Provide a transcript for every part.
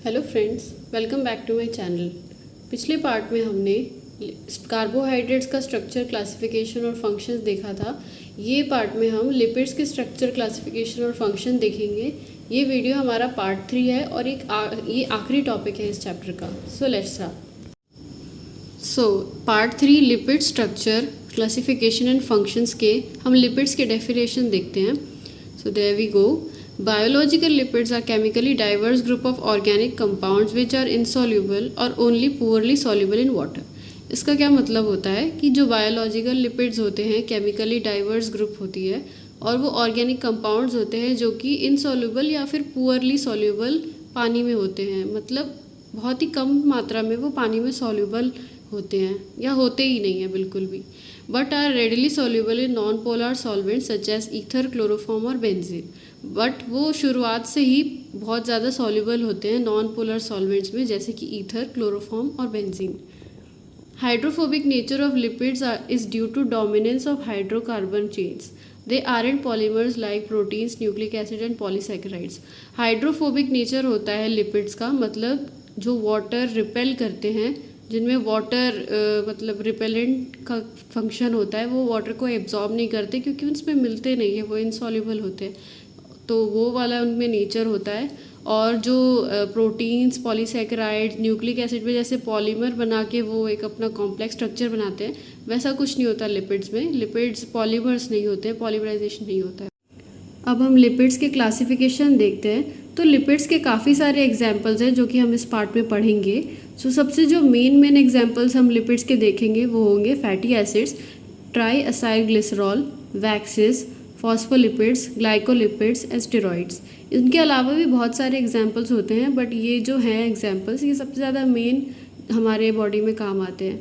Hello friends, welcome back to my channel. पिछले part में हमने कार्बोहाइड्रेट्स का स्ट्रक्चर, क्लासिफिकेशन और फंक्शंस देखा था। ये पार्ट में हम लिपिड्स के स्ट्रक्चर, क्लासिफिकेशन और फंक्शन देखेंगे। ये वीडियो हमारा पार्ट 3 है और ये आखिरी टॉपिक है इस चैप्टर का। So let's start. So part 3 lipid structure, classification and functions के हम लिपिड्स के डेफिनेशन देखते हैं। So there we go. Biological lipids are chemically diverse group of organic compounds which are insoluble or only poorly soluble in water। इसका क्या मतलब होता है कि जो बायोलॉजिकल लिपिड्स होते हैं केमिकली डाइवर्स ग्रुप होती है और वो ऑर्गेनिक कंपाउंड्स होते हैं जो कि इनसॉल्युबल या फिर पुअरली सॉल्युबल पानी में होते हैं। मतलब बहुत ही कम मात्रा में वो पानी में सॉल्युबल होते हैं या होते ही नहीं है बिल्कुल भी, but are readily soluble in non polar solvent such as ether, chloroform और बेंजीन। बट वो शुरुआत से ही बहुत ज़्यादा सॉल्युबल होते हैं नॉन पोलर सॉल्वेंट्स में, जैसे कि ईथर, क्लोरोफॉर्म और benzene. Hydrophobic nature of lipids is due to dominance of hydrocarbon chains. They aren't polymers like proteins, nucleic acid and polysaccharides. Hydrophobic nature होता है लिपिड्स का, मतलब जो वाटर रिपेल करते हैं, जिनमें वाटर मतलब रिपेलेंट का फंक्शन होता है, वो वाटर को एब्जॉर्ब नहीं करते क्योंकि उसमें मिलते नहीं है, वो इनसॉल्युबल होते हैं, तो वो वाला उनमें नेचर होता है। और जो प्रोटीन्स, पॉलीसैकेराइड्स, न्यूक्लिक एसिड में जैसे पॉलीमर बना के वो एक अपना कॉम्प्लेक्स स्ट्रक्चर बनाते हैं, वैसा कुछ नहीं होता लिपिड्स में। लिपिड्स पॉलीमर्स नहीं होते हैं, पॉलीमराइजेशन नहीं होता है। अब हम लिपिड्स के क्लासिफिकेशन देखते हैं। तो लिपिड्स के काफ़ी सारे एग्जाम्पल्स हैं जो कि हम इस पार्ट में पढ़ेंगे। सो सबसे जो मेन एग्जाम्पल्स हम लिपिड्स के देखेंगे वो होंगे fatty acids, try acyl glycerol, waxes, phospholipids, glycolipids, steroids. इनके अलावा भी बहुत सारे एग्जाम्पल्स होते हैं, बट ये जो हैं एग्जाम्पल्स, ये सबसे ज़्यादा मेन हमारे बॉडी में काम आते हैं।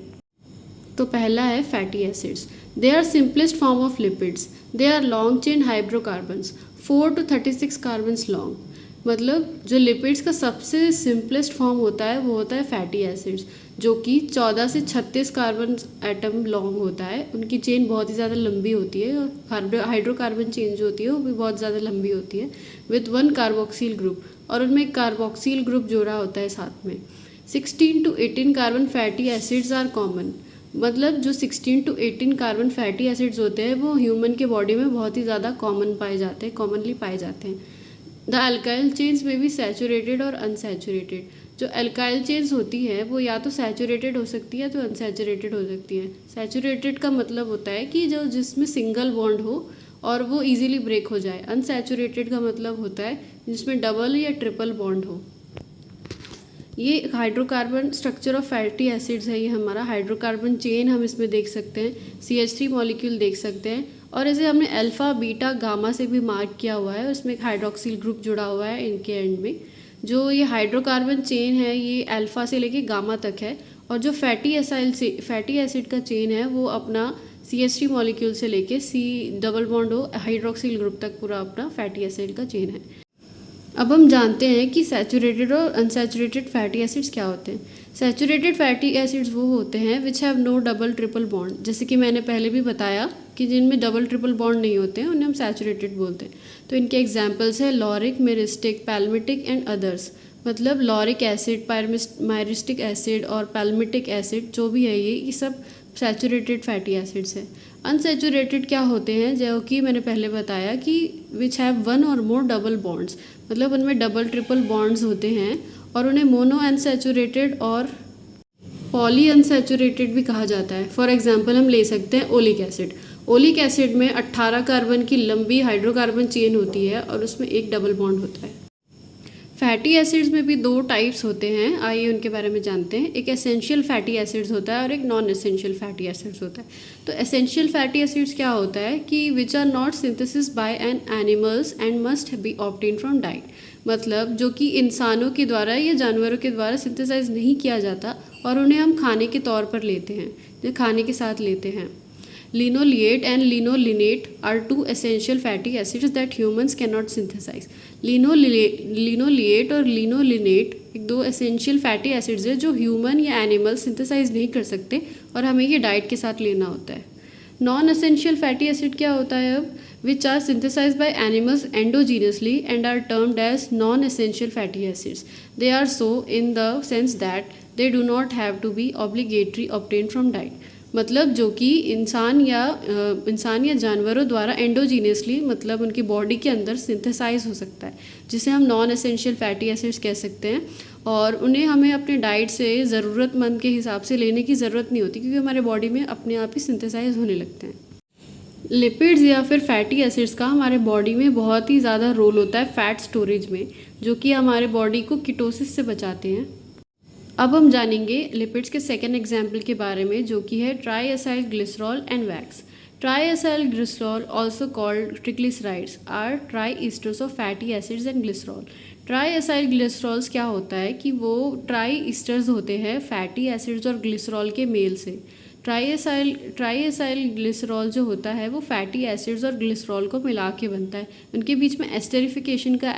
तो पहला है fatty acids. They are simplest form of lipids. They are long chain hydrocarbons, 4 to 36 carbons long. मतलब जो लिपिड्स का सबसे सिंपलेस्ट फॉर्म होता है वो होता है फैटी एसिड्स, जो कि 14 से 36 कार्बन एटम लॉन्ग होता है। उनकी चेन बहुत ही ज़्यादा लंबी होती है और हाइड्रोकार्बन चेन जो होती है वो भी बहुत ज़्यादा लंबी होती है, विथ 1 कार्बोक्सिल ग्रुप, और उनमें एक कार्बोक्सिल ग्रुप जोड़ा होता है साथ में। 16 to 18 carbon fatty acids are common. मतलब जो 16 to 18 कार्बन फैटी एसिड्स होते हैं वो ह्यूमन के बॉडी में बहुत ही ज़्यादा कॉमनली पाए जाते हैं। द अल्काइल चेन्स में भी सैचुरेटेड और अनसैचुरेटेड। जो अल्काइल चेन्स होती है वो या तो सैचुरेटेड हो सकती है तो अनसैचुरेटेड हो सकती है। सैचुरेटेड का मतलब होता है कि जो जिसमें सिंगल बॉन्ड हो और वो इजीली ब्रेक हो जाए। अनसैचुरेटेड का मतलब होता है जिसमें डबल या ट्रिपल बॉन्ड हो। ये hydrocarbon structure of fatty acids है। ये हमारा हाइड्रोकार्बन चेन हम इसमें देख सकते हैं, CH3 मॉलिक्यूल देख सकते हैं, और इसे हमने अल्फ़ा, बीटा, गामा से भी मार्क किया हुआ है। उसमें एक हाइड्रोक्सिल ग्रुप जुड़ा हुआ है इनके एंड में। जो ये हाइड्रोकार्बन चेन है ये अल्फ़ा से लेके गामा तक है, और जो फैटी एसिड का चेन है वो अपना CH3 मॉलिक्यूल से लेके C डबल बॉन्ड हो हाइड्रोक्सिल ग्रुप तक पूरा अपना फैटी एसिड का चेन है। अब हम जानते हैं कि सैचुरेटेड और अनसैचुरेटेड फैटी एसिड्स क्या होते हैं। सैचुरेटेड फैटी एसिड्स वो होते हैं which have no double triple bond. जैसे कि मैंने पहले भी बताया कि जिनमें डबल ट्रिपल बॉन्ड नहीं होते हैं उन्हें हम सैचुरेटेड बोलते हैं। तो इनके एग्जांपल्स है लॉरिक, मेरिस्टिक, पैल्मिटिक एंड अदर्स। मतलब लॉरिक एसिड, मायरिस्टिक एसिड और पैल्मिटिक एसिड जो भी है ये सब सैचुरेटेड फैटी एसिड्स है। अनसैचुरेटेड क्या होते हैं, जो कि मैंने पहले बताया कि which have 1 or more double bonds. मतलब उनमें डबल ट्रिपल बॉन्ड्स होते हैं और उन्हें मोनो अनसैचुरेटेड और पॉली अनसैचुरेटेड भी कहा जाता है। फॉर एग्जांपल हम ले सकते हैं ओलिक एसिड। ओलिक एसिड में 18 कार्बन की लंबी हाइड्रोकार्बन चेन होती है और उसमें एक डबल बॉन्ड होता है। फैटी एसिड्स में भी 2 टाइप्स होते हैं, आइए उनके बारे में जानते हैं। एक एसेंशियल फैटी एसिड्स होता है और एक नॉन एसेंशियल फैटी एसिड्स होता है। तो एसेंशियल फैटी एसिड्स क्या होता है कि which are not synthesis by an animals and must be obtain from diet. मतलब जो कि इंसानों के द्वारा या जानवरों के द्वारा सिंथेसाइज नहीं किया जाता और उन्हें हम खाने के तौर पर लेते हैं, जो खाने के साथ लेते हैं। Linoleate and linolenate are 2 essential fatty acids that humans cannot synthesize. Linoleate और linolenate एक 2 essential fatty acids है जो ह्यूमन या एनिमल सिंथेसाइज नहीं कर सकते और हमें ये डाइट के साथ लेना होता है। नॉन एसेंशियल फैटी एसिड क्या होता है अब? Which are synthesize by animals endogenously and are termed as non essential fatty acids. They are so in the sense that they do not have to be obligatory obtain from diet. मतलब जो कि इंसान या जानवरों द्वारा endogenously, मतलब उनकी body के अंदर सिंथेसाइज हो सकता है, जिसे हम नॉन एसेंशियल फैटी एसिड्स कह सकते हैं. और उन्हें हमें अपने डाइट से ज़रूरतमंद के हिसाब से लेने की ज़रूरत नहीं होती, क्योंकि हमारे बॉडी में अपने आप ही सिंथेसाइज होने लगते हैं. लिपिड्स या फिर फैटी एसिड्स का हमारे बॉडी में बहुत ही ज़्यादा रोल होता है फैट स्टोरेज में, जो कि हमारे बॉडी को कीटोसिस से बचाते हैं. अब हम जानेंगे लिपिड्स के सेकेंड एग्जाम्पल के बारे में, जो कि है triacylglycerol and wax. Triacylglycerol also called triglycerides are triesters of fatty acids and glycerol. Triacylglycerols क्या होता है कि वो ट्राई ईस्टर्स होते हैं फैटी एसिड्स और ग्लिसरॉल के मेल से. ट्राई एसाइल ग्लिसरॉल जो होता है वो फैटी एसिड्स और ग्लिसरॉल को मिला के बनता है. उनके बीच में एस्टेरिफिकेशन का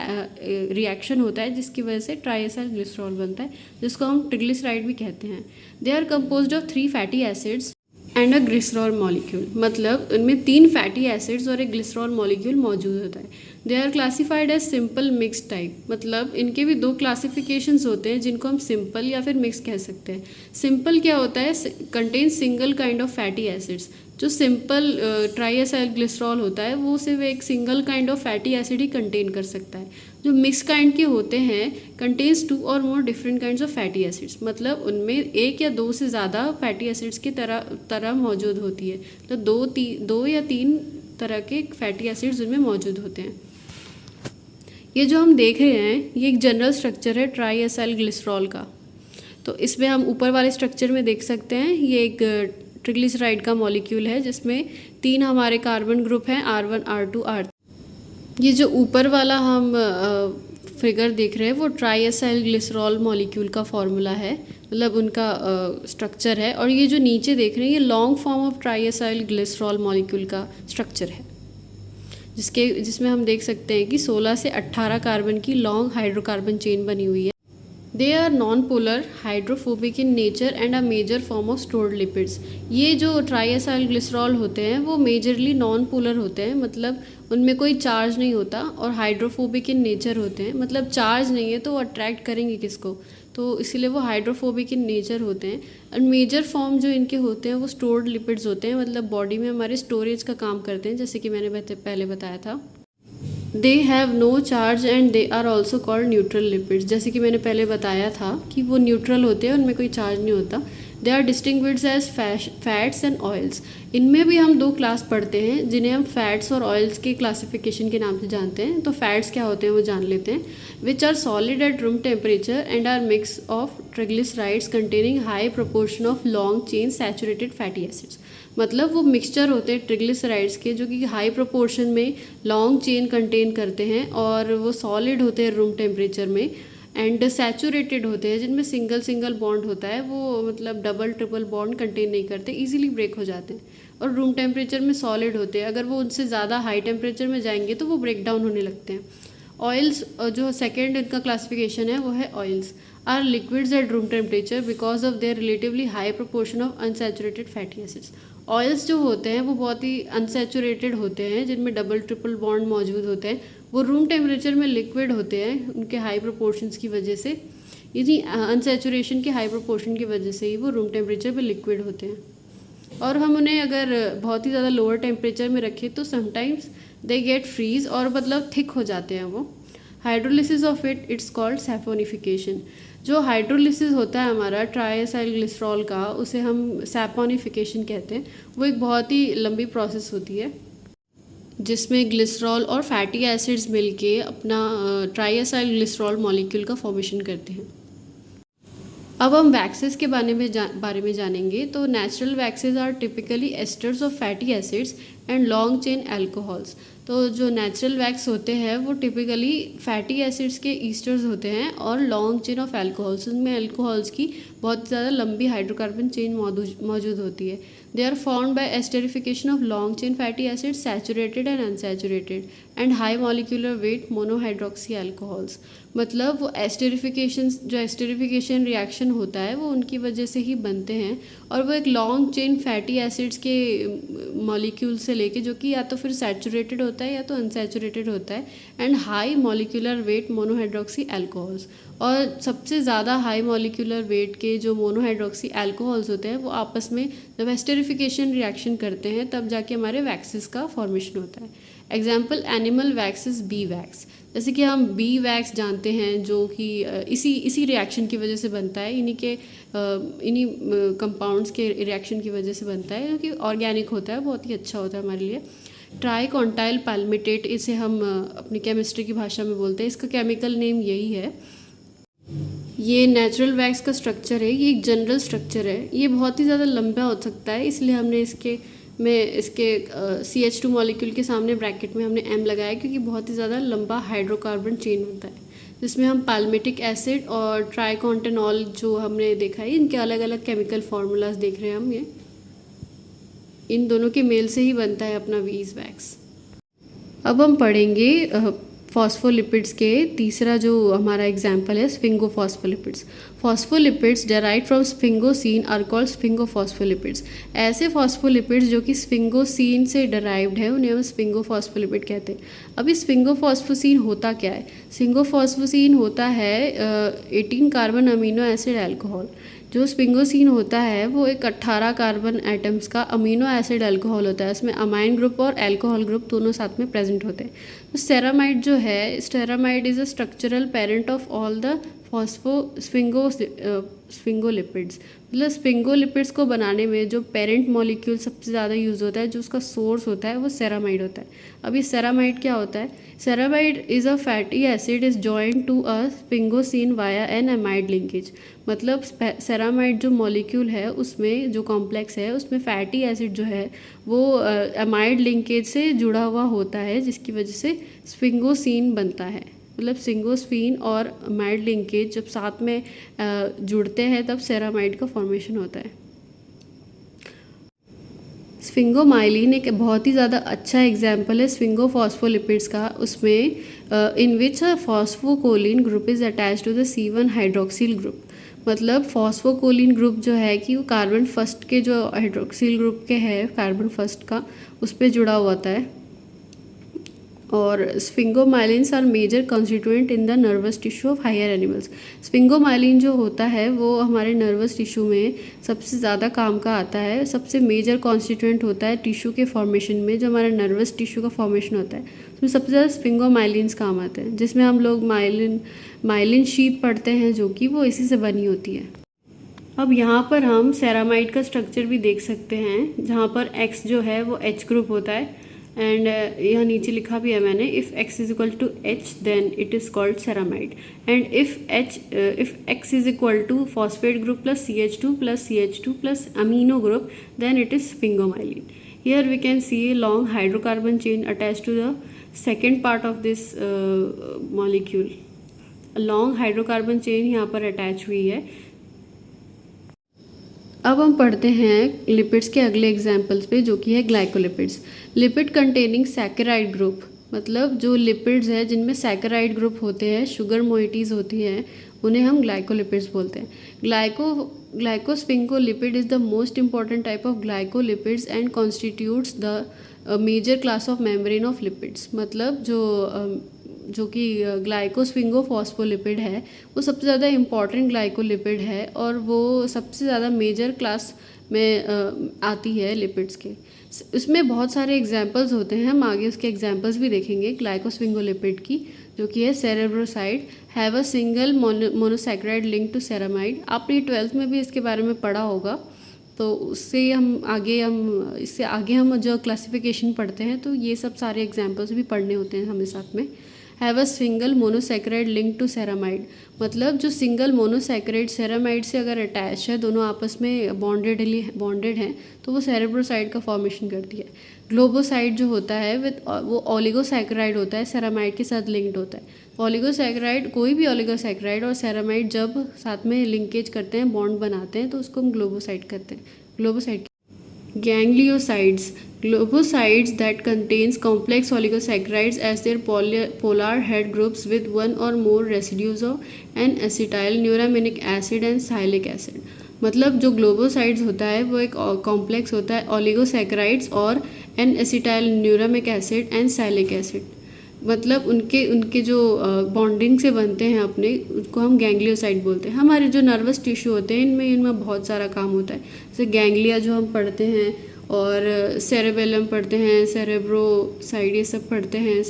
रिएक्शन होता है, जिसकी वजह से ट्राई एसाइल ग्लिसरॉल बनता है, जिसको हम ट्रिग्लिसराइड भी कहते हैं. They are composed of 3 fatty acids and a glycerol molecule. मतलब उनमें 3 फैटी एसिड्स और एक ग्लिसरॉल मॉलिक्यूल मौजूद होता है. They are classified as simple mix type. मतलब इनके भी 2 क्लासिफिकेशंस होते हैं, जिनको हम सिंपल या फिर मिक्स कह सकते हैं. सिंपल क्या होता है? Contain single kind of fatty acids. जो सिंपल ट्राई एसाइल ग्लिसरॉल होता है वो सिर्फ एक single kind of fatty acid he contain कर सकता है. जो मिक्स काइंड के होते हैं कंटेन्स 2 और more different kinds of fatty acids. मतलब उनमें 1 या 2 से ज़्यादा फैटी एसिड्स की तरह मौजूद होती है. तो 2 या 3 तरह के फैटी एसिड्स उनमें मौजूद होते हैं. ये जो हम देख रहे हैं ये एक जनरल स्ट्रक्चर है ट्राई एसाइल ग्लिसरॉल का. तो इसमें हम ऊपर वाले स्ट्रक्चर में देख सकते हैं ये एक ट्रिग्लिसराइड का मॉलिक्यूल है, जिसमें 3 हमारे कार्बन ग्रुप हैं, R1, R2, R3. ये जो ऊपर वाला हम फिगर देख रहे हैं वो ट्राई एसाइल ग्लिसरॉल मॉलिक्यूल का फॉर्मूला है, मतलब उनका स्ट्रक्चर है. और ये जो नीचे देख रहे हैं ये long form of try acyl glycerol molecule का स्ट्रक्चर है, जिसमें हम देख सकते हैं कि 16 से 18 कार्बन की लॉन्ग हाइड्रोकार्बन चेन बनी हुई है. They are non polar, hydrophobic in nature and a major form of stored lipids. ये जो ट्राई एसाइल ग्लिसरॉल होते हैं वो मेजरली नॉन पोलर होते हैं, मतलब उनमें कोई चार्ज नहीं होता, और हाइड्रोफोबिक इन नेचर होते हैं. मतलब चार्ज नहीं है तो वो अट्रैक्ट करेंगे किसको, तो इसीलिए वो हाइड्रोफोबिक इन नेचर होते हैं. और मेजर फॉर्म जो इनके होते हैं वो स्टोर्ड लिपिड्स होते हैं, मतलब बॉडी में हमारे स्टोरेज का काम करते हैं, जैसे कि मैंने पहले बताया था. They have no charge and they are also called neutral lipids. जैसे कि मैंने पहले बताया था कि वो न्यूट्रल होते हैं, उनमें कोई चार्ज नहीं होता. They are distinguished as fats and oils. इनमें भी हम 2 क्लास पढ़ते हैं, जिन्हें हम फैट्स और ऑयल्स के क्लासिफिकेशन के नाम से जानते हैं. तो फैट्स क्या होते हैं वो जान लेते हैं. Which are solid at room temperature and are mix of triglycerides containing high proportion of long chain saturated fatty acids. मतलब वो मिक्सचर होते हैं ट्रिग्लिसराइड्स के, जो कि हाई प्रोपोर्शन में लॉन्ग चेन कंटेन करते हैं, और वो सॉलिड होते हैं रूम टेम्परेचर में, एंड सैचुरेटेड होते हैं, जिनमें सिंगल बॉन्ड होता है, वो मतलब डबल ट्रिपल बॉन्ड कंटेन नहीं करते, इजीली ब्रेक हो जाते हैं. और रूम टेम्परेचर में सॉलिड होते हैं. अगर वो उनसे ज़्यादा हाई टेम्परेचर में जाएंगे तो वो ब्रेक डाउन होने लगते हैं. ऑयल्स जो सेकेंड इनका क्लासिफिकेशन है वो है oils are liquids at room temperature because of their relatively high proportion of unsaturated fatty acids. Oils जो होते हैं वो बहुत ही अनसैचुरेटेड होते हैं, जिनमें डबल ट्रिपल बॉन्ड मौजूद होते हैं. वो रूम टेम्परेचर में लिक्विड होते हैं उनके हाई प्रोपोर्शंस की वजह से. यदि अनसैचुरेशन के हाई प्रोपोर्शन की वजह से ही वो रूम टेम्परेचर पे लिक्विड होते हैं. और हम उन्हें अगर बहुत ही ज़्यादा लोअर टेम्परेचर में रखें तो समटाइम्स दे गेट फ्रीज, और मतलब थिक हो जाते हैं वो. Hydrolysis of its called saponification. जो हाइड्रोलिसिस होता है हमारा ट्राई एसाइल ग्लिसरॉल का, उसे हम सैपोनिफिकेशन कहते हैं. वो एक बहुत ही लंबी प्रोसेस होती है, जिसमें ग्लिसरॉल और फैटी एसिड्स मिलके अपना ट्राई एसाइल ग्लिसरॉल मॉलिक्यूल का फॉर्मेशन करते हैं. अब हम वैक्सेस के बारे में जानेंगे. तो natural waxes are typically esters of fatty acids and long chain alcohols. तो जो नेचुरल वैक्स होते हैं वो टिपिकली फैटी एसिड्स के ईस्टर्स होते हैं और लॉन्ग चेन ऑफ अल्कोहल्स, उनमें अल्कोहल्स की बहुत ज़्यादा लंबी हाइड्रोकार्बन चेन मौजूद होती है। They are formed by esterification of long chain fatty acids saturated and unsaturated and high molecular weight monohydroxy alcohols. मतलब वो एस्टरिफिकेशन रिएक्शन होता है वो उनकी वजह से ही बनते हैं, और वो एक लॉन्ग चेन फैटी एसिड्स के मॉलिक्यूल से लेके, जो कि या तो फिर सैचुरेटेड होता है या तो अनसैचुरेटेड होता है, and high molecular weight monohydroxy alcohols. और सबसे ज़्यादा हाई मॉलिक्यूलर वेट के जो मोनोहाइड्रोक्सी अल्कोहल्स होते हैं वो आपस में जब एस्टरिफिकेशन रिएक्शन करते हैं तब जाके हमारे वैक्सेस का फॉर्मेशन होता है। Example animal waxes B wax, जैसे कि हम बी वैक्स जानते हैं जो कि इसी रिएक्शन की वजह से बनता है, इन्हीं कंपाउंड्स के रिएक्शन की वजह से बनता है, जो कि ऑर्गेनिक होता है, बहुत ही अच्छा होता है हमारे लिए। ट्राइकॉन्टाइल पैल्मिटेट, इसे हम अपनी केमिस्ट्री की भाषा में बोलते हैं, इसका केमिकल नेम यही है। ये नेचुरल वैक्स का स्ट्रक्चर है, ये एक जनरल स्ट्रक्चर है, ये बहुत ही ज़्यादा लंबा हो सकता है, इसलिए हमने इसके CH2 मॉलिक्यूल के सामने ब्रैकेट में हमने M लगाया, क्योंकि बहुत ही ज़्यादा लंबा हाइड्रोकार्बन चेन होता है, जिसमें हम पाल्मिटिक एसिड और ट्राइकॉन्टेनॉल जो हमने देखा है, इनके अलग अलग केमिकल फार्मूलाज देख रहे हैं हम। ये इन दोनों के मेल से ही बनता है अपना वीज वैक्स। अब हम पढ़ेंगे फॉस्फोलिपिड्स के तीसरा जो हमारा एग्जाम्पल है sphingophospholipids. Phospholipids derive from sphingosine are called sphingophospholipids. ऐसे फॉस्फोलिपिड्स जो कि स्फिंगोसीन से डेराइव्ड है उन्हें हम स्फिंगोफॉस्फोलिपिड कहते हैं। अभी स्फिंगोफॉस्फोसीन होता क्या है? स्फिंगोफॉस्फोसीन होता है 18 कार्बन अमीनो एसिड अल्कोहल। जो स्फिंगोसीन होता है वो एक 18 कार्बन एटम्स का अमीनो एसिड अल्कोहल होता है, इसमें अमाइन ग्रुप और अल्कोहल ग्रुप दोनों साथ में प्रेजेंट होते हैं। तो सेरामाइड जो है, ceramide is a structural parent of all the sphingolipids. मतलब स्फिंगोलिपिड्स को बनाने में जो पेरेंट मॉलिक्यूल सबसे ज़्यादा यूज़ होता है, जो उसका सोर्स होता है, वो सेरामाइड होता है। अब ये सेरामाइड क्या होता है? Ceramide is a fatty acid is joint to a sphingosine via an amide linkage. मतलब सेरामाइड जो मॉलिक्यूल है उसमें जो कॉम्प्लेक्स है उसमें फैटी एसिड जो है वो एमाइड लिंकेज से जुड़ा हुआ होता है, जिसकी वजह से स्फिंगोसीन बनता है। मतलब स्फिंगोस्फीन और एमाइड लिंकेज जब साथ में जुड़ते हैं तब सेरामाइड का फॉर्मेशन होता है। स्फिंगोमाइलिन एक बहुत ही ज़्यादा अच्छा एग्जाम्पल है स्फिंगोफॉस्फोलिपिड्स का। उसमें in which a phosphocholine group is attach to the C1 hydroxyl group. मतलब फॉस्फोकोलिन ग्रुप जो है कि वो कार्बन फर्स्ट के जो हाइड्रोक्सिल ग्रुप के है, कार्बन फर्स्ट का, उस पर जुड़ा हुआ होता है। और sphingomyelins are major constituent in the nervous tissue of higher animals. Sphingomyelin जो होता है वो हमारे नर्वस टिश्यू में सबसे ज़्यादा काम का आता है, सबसे मेजर कॉन्स्टिट्यूएंट होता है टिश्यू के फॉर्मेशन में। जो हमारा नर्वस टिश्यू का फॉर्मेशन होता है उसमें सबसे ज़्यादा स्फिंगोमाइलिन्स काम आते हैं, जिसमें हम लोग माइलिन शीट पढ़ते हैं जो कि वो इसी से बनी होती है। अब यहाँ पर हम सेरामाइड का स्ट्रक्चर भी देख सकते हैं, जहाँ पर X जो है वो H ग्रुप होता है, एंड यहाँ नीचे लिखा भी है मैंने, if X is equal to H then it is called ceramide, and if X is equal to phosphate group plus CH2 plus amino group then it is sphingomyelin. Here we can see a long hydrocarbon chain attach to the second part of this molecule. Long hydrocarbon chain यहाँ पर attach हुई है। अब हम पढ़ते हैं lipids के अगले एग्जाम्पल्स पे, जो कि है glycolipids. Lipid containing saccharide group, मतलब जो लिपिड्स है जिनमें सैकेराइड ग्रुप होते हैं, शुगर मोइटीज़ होती हैं, उन्हें हम ग्लाइकोलिपिड्स बोलते हैं। Glycosphingolipid is the most important type of glycolipids and constitutes the major class of membrane of lipids. मतलब जो कि ग्लाइकोस्फिंगोफॉस्फोलिपिड है वो सबसे ज़्यादा इम्पॉर्टेंट ग्लाइकोलिपिड है, और वो सबसे ज़्यादा मेजर क्लास में आती है लिपिड्स के। इसमें बहुत सारे एग्जाम्पल्स होते हैं, हम आगे उसके एग्जाम्पल्स भी देखेंगे ग्लाइकोस्फिंगोलिपिड की, जो कि है cerebroside have a single monosaccharide link to ceramide. आपने 12th में भी इसके बारे में पढ़ा होगा, तो इससे आगे हम जो क्लासिफिकेशन पढ़ते हैं तो ये सब सारे एग्जाम्पल्स भी पढ़ने होते हैं हमें साथ में। Have a single monosaccharide link to ceramide. मतलब जो सिंगल मोनोसैकेराइड सेरामाइड से अगर अटैच है, दोनों आपस में बॉन्डेड हैं, तो वो सेरेब्रोसाइड का फॉर्मेशन करती है। ग्लोबोसाइड जो होता है वो ओलिगोसैकेराइड होता है, सेरामाइड के साथ लिंक्ड होता है। ओलिगोसैकेराइड, कोई भी ओलिगोसैकेराइड और सेरामाइड जब साथ में लिंकेज करते हैं, बॉन्ड बनाते हैं, तो उसको हम ग्लोबोसाइड कहते हैं। ग्लोबोसाइड Gangliosides. Globosides that contains complex oligosaccharides as their polar head groups with one or more residues of an acetyl neuraminic acid and sialic acid. मतलब जो ग्लोबोसाइड्स होता है वो एक कॉम्प्लेक्स होता है ओलिगोसैकेराइड्स और N acetyl neuraminic acid and sialic acid. मतलब उनके जो बॉन्डिंग से बनते हैं अपने, उनको हम गैंग्लियोसाइड बोलते हैं। हमारे जो नर्वस टिश्यू होते हैं इनमें बहुत सारा काम होता है, जैसे गैंग्लिया जो हम पढ़ते हैं, और सेरेबेलम पढ़ते हैं, सेरेब्रोसाइड ये सब पढ़ते हैं,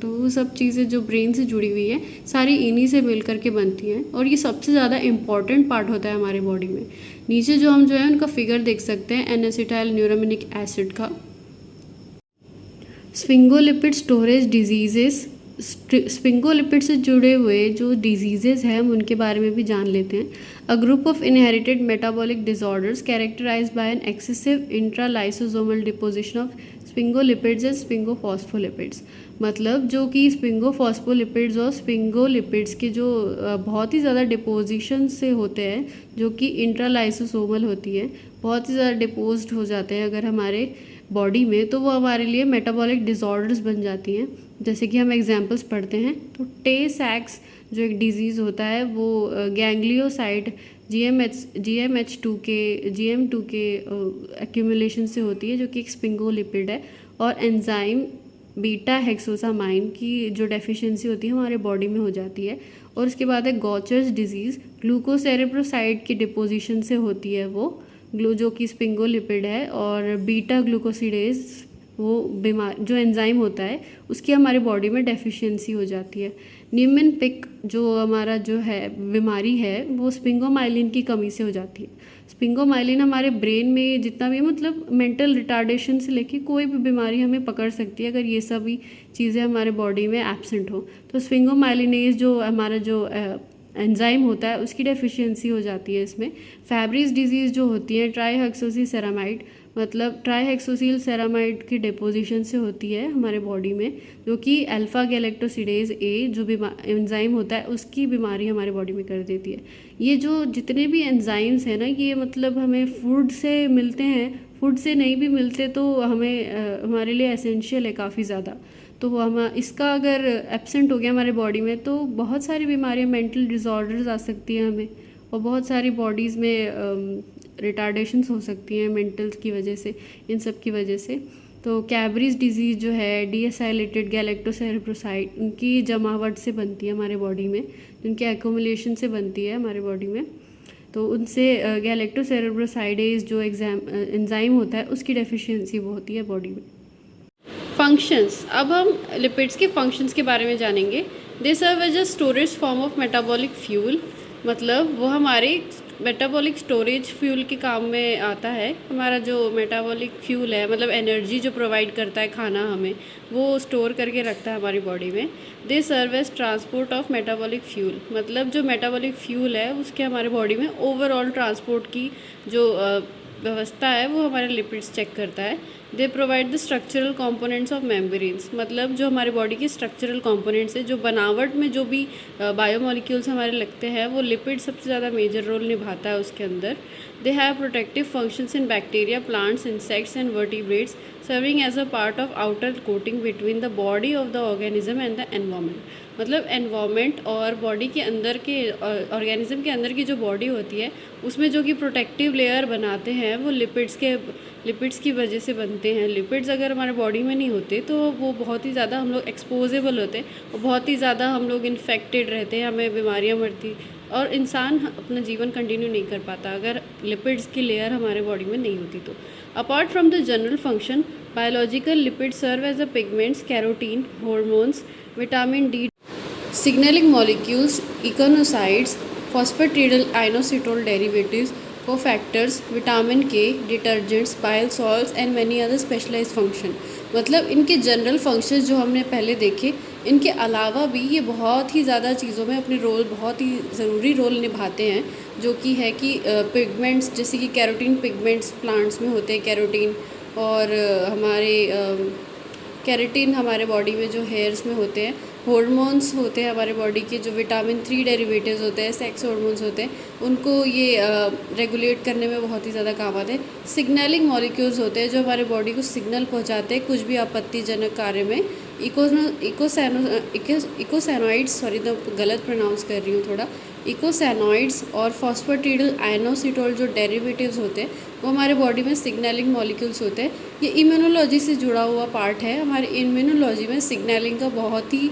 तो वो सब चीज़ें जो ब्रेन से जुड़ी हुई है सारी इन्हीं से मिल करके बनती हैं, और ये सबसे ज़्यादा इम्पॉर्टेंट पार्ट होता है हमारे बॉडी में। नीचे जो हम है उनका फिगर देख सकते हैं एन एसिटाइल न्यूरामिनिक एसिड का। Sphingolipid storage diseases. स्फिंगोलिपिड से जुड़े हुए जो डिजीजेज हैं हम उनके बारे में भी जान लेते हैं। A group of inherited metabolic disorders characterized by an excessive intralysosomal deposition of sphingolipids and sphingophospholipids. मतलब जो कि स्फिंगोफॉस्फोलिपिड्स और स्फिंगोलिपिड्स के जो बहुत ही ज़्यादा डिपोजिशन से होते हैं, जो कि इंट्रालाइसोसोमल होती है, बहुत ही ज़्यादा डिपोज्ड हो जाते हैं अगर हमारे बॉडी में, तो वो हमारे लिए मेटाबॉलिक डिसऑर्डर्स बन जाती हैं। जैसे कि हम एग्जांपल्स पढ़ते हैं तो टे सैक्स जो एक डिजीज़ होता है वो गैंग्लियोसाइड GM2 के एक्यूमुलेशन से होती है, जो कि एक स्फिंगोलिपिड है। और एंजाइम बीटा हेक्सोसामाइन की जो डेफिशिएंसी होती है हमारे बॉडी में हो जाती है। और उसके बाद है गॉचर्स डिजीज़, ग्लूकोसेरेब्रोसाइड की डिपोजिशन से होती है वो, जो कि स्फिंगोलिपिड है। और बीटा ग्लूकोसिडेज वो बीमार जो एंजाइम होता है उसकी हमारे बॉडी में डेफिशिएंसी हो जाती है। निम्नपिक जो हमारा जो है बीमारी है वो स्पिंगोमाइलिन की कमी से हो जाती है। स्पिंगोमाइलिन हमारे ब्रेन में जितना भी मतलब मेंटल रिटार्डेशन से लेके कोई भी बीमारी हमें पकड़ सकती है अगर ये सभी चीज़ें हमारे बॉडी में एब्सेंट हो। तो स्पिंगोमाइलिनेज जो हमारा जो एंजाइम होता है उसकी डेफिशिएंसी हो जाती है इसमें। फैब्रीज डिजीज़ जो होती है ट्राईहेक्सोसिल सेरामाइड, मतलब ट्राईहेक्सोसिल सेरामाइड की डिपोजिशन से होती है हमारे बॉडी में, जो कि अल्फ़ा गैलेक्टोसिडेज ए जो एंजाइम होता है उसकी बीमारी हमारे बॉडी में कर देती है। ये जो जितने भी एंजाइम्स हैं ना, ये मतलब हमें फूड से मिलते हैं, फूड से नहीं भी मिलते तो हमें हमारे लिए एसेंशियल है काफ़ी ज़्यादा। तो हम इसका अगर एब्सेंट हो गया हमारे बॉडी में तो बहुत सारी बीमारियां, मेंटल डिसऑर्डर्स आ सकती हैं हमें, और बहुत सारी बॉडीज़ में रिटार्डेशंस हो सकती हैं मेंटल की वजह से, इन सब की वजह से। तो कैबरीज डिजीज़ जो है डीएसाइलेटेड गैलेक्टोसेरेब्रोसाइड उनकी जमावट से बनती है हमारे बॉडी में, उनके एक्यूमुलेशन से बनती है हमारे बॉडी में। तो उनसे गैलेक्टोसेरेब्रोसाइडेज जो एंजाइम होता है उसकी डेफिशिएंसी वो होती है बॉडी में। फंक्शंस। अब हम लिपिड्स के फंक्शंस के बारे में जानेंगे। They serve as a storage form of metabolic fuel, मतलब वो हमारे मेटाबॉलिक स्टोरेज फ्यूल के काम में आता है। हमारा जो मेटाबॉलिक फ्यूल है मतलब एनर्जी जो प्रोवाइड करता है खाना हमें, वो स्टोर करके रखता है हमारी बॉडी में। They serve as transport of metabolic fuel, मतलब जो मेटाबॉलिक फ्यूल है उसके हमारे बॉडी में ओवरऑल ट्रांसपोर्ट की जो व्यवस्था है वो हमारे लिपिड्स चेक करता है। They provide the structural components of membranes, मतलब जो हमारे बॉडी की स्ट्रक्चरल कंपोनेंट्स है, जो बनावट में जो भी बायोमोलिक्यूल्स हमारे लगते हैं वो लिपिड सबसे ज़्यादा मेजर रोल निभाता है उसके अंदर। They have protective functions in bacteria, plants, insects and vertebrates, serving as a part of outer coating between the body of the organism and the environment. मतलब एनवायरनमेंट और बॉडी के अंदर के ऑर्गेनिज्म के अंदर की जो बॉडी होती है उसमें जो कि प्रोटेक्टिव लेयर बनाते हैं वो लिपिड्स की वजह से बनते हैं। लिपिड्स अगर हमारे बॉडी में नहीं होते तो वो बहुत ही ज़्यादा हम लोग एक्सपोजेबल होते हैं और बहुत ही ज़्यादा हम लोग इन्फेक्टेड रहते हैं, हमें बीमारियाँ बढ़ती और इंसान अपना जीवन कंटिन्यू नहीं कर पाता अगर लिपिड्स की लेयर हमारे बॉडी में नहीं होती तो। Apart from the general function, biological lipids serve as a pigments, carotene, hormones, vitamin D, signaling molecules, echinosides, phosphatidylinosytol derivatives, cofactors, vitamin K, detergents, bile salts and many other specialized function. मतलब इनके general functions जो हमने पहले देखे, इनके अलावा भी ये बहुत ही ज़्यादा चीज़ों में अपने रोल, बहुत ही ज़रूरी रोल निभाते हैं, जो कि है कि पिगमेंट्स, जैसे कि कैरोटीन पिगमेंट्स प्लांट्स में होते हैं, कैरोटीन, और हमारे कैरेटीन हमारे बॉडी में जो हेयर्स में होते हैं, हॉर्मोन्स होते हैं हमारे बॉडी के, जो विटामिन 3 डेरिवेटिव्स होते हैं, सेक्स हॉर्मोन्स होते हैं, उनको ये रेगुलेट करने में बहुत ही ज़्यादा काम आते हैं। सिग्नलिंग मॉलिक्यूल्स होते हैं जो हमारे बॉडी को सिग्नल पहुंचाते हैं कुछ भी आपत्तिजनक कार्य में। इकोसैनोइड्स, सॉरी तो गलत प्रोनाउंस कर रही हूँ थोड़ा, इकोसैनोइड्स और फॉस्फेटिडिल आयनोसिटोल जो डेरिवेटिव्स होते हैं, वो हमारे बॉडी में सिग्नलिंग मॉलिक्यूल्स होते हैं। ये इम्यूनोलॉजी से जुड़ा हुआ पार्ट है। हमारे इम्यूनोलॉजी में सिग्नलिंग का बहुत ही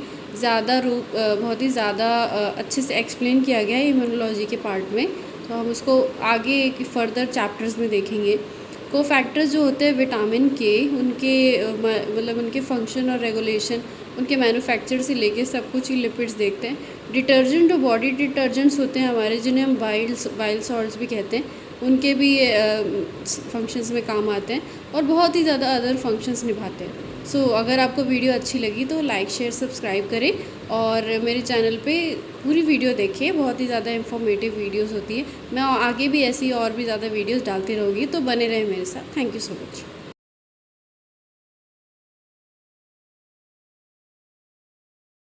ज़्यादा अच्छे से एक्सप्लेन किया गया है इम्यूनोलॉजी के पार्ट में, तो हम उसको आगे फर्दर चैप्टर्स में देखेंगे। कोफैक्टर्स जो होते हैं विटामिन के, उनके मतलब उनके फंक्शन और रेगुलेशन, उनके मैन्युफैक्चर से लेके सब कुछ ही लिपिड्स देखते हैं। डिटर्जेंट और बॉडी डिटर्जेंट्स होते हैं हमारे, जिन्हें हम बाइल सॉल्ट्स भी कहते हैं, उनके भी फंक्शंस में काम आते हैं और बहुत ही ज़्यादा अदर फंक्शंस निभाते हैं। सो अगर आपको वीडियो अच्छी लगी तो लाइक शेयर सब्सक्राइब करें और मेरे चैनल पे पूरी वीडियो देखिए, बहुत ही ज़्यादा इंफॉर्मेटिव वीडियोस होती है। मैं आगे भी ऐसी और भी ज़्यादा वीडियोस डालती रहूँगी, तो बने रहें मेरे साथ। Thank you so much.